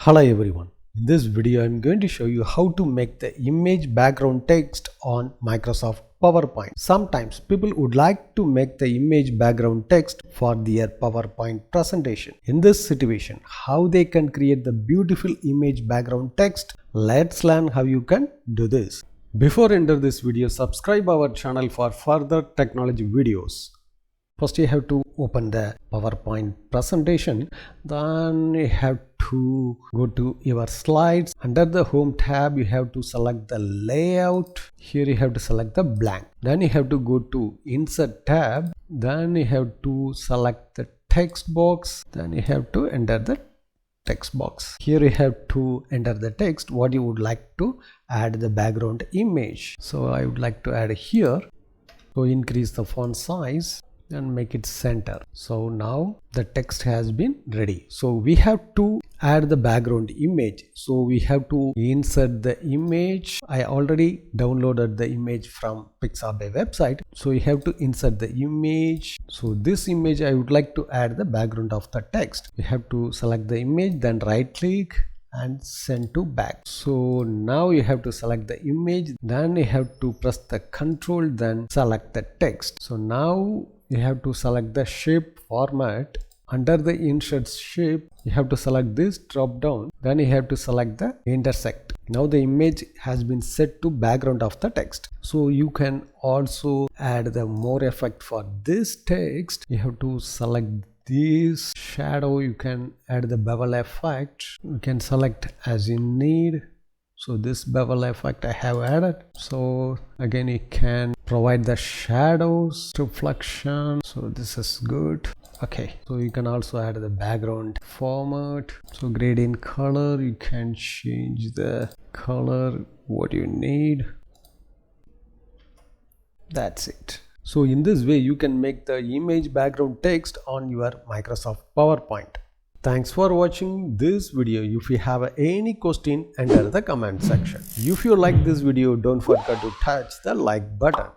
Hello everyone. In this video I'm going to show you how to make the image background text on Microsoft PowerPoint. Sometimes people would like to make the image background text for their PowerPoint presentation. In this situation, how they can create the beautiful image background text? Let's learn how you can do this. Before enter this video, subscribe our channel for further technology videos. First you have to open the PowerPoint presentation, then you have to go to your slides. Under the home tab you have to select the layout. Here you have to select the blank. Then you have to go to insert tab. Then you have to select the text box. Then you have to enter the text box. Here you have to enter the text what you would like to add the background image. So I would like to add here. So increase the font size and make it center. So now the text has been ready. So we have to add the background image. So we have to insert the image. I already downloaded the image from Pistha website. So you have to insert the image. So this image I would like to add the background of the text. You have to select the image, then right click and send to back. So now you have to select the image, then you have to press the control, then select the text. So now you have to select the shape format. Under the insert shape you have to select this drop down, then you have to select the intersect. Now the image has been set to background of the text. So you can also add the more effect for this text. You have to select this shadow. You can add the bevel effect. You can select as you need. So this bevel effect I have added. So again you can provide the shadows, reflection. So this is good. Okay, so you can also add the background format. So gradient color, you can change the color what you need. That's it. So in this way you can make the image background text on your Microsoft PowerPoint. Thanks for watching this video. If you have any question, enter the comment section. If you like this video, don't forget to touch the like button.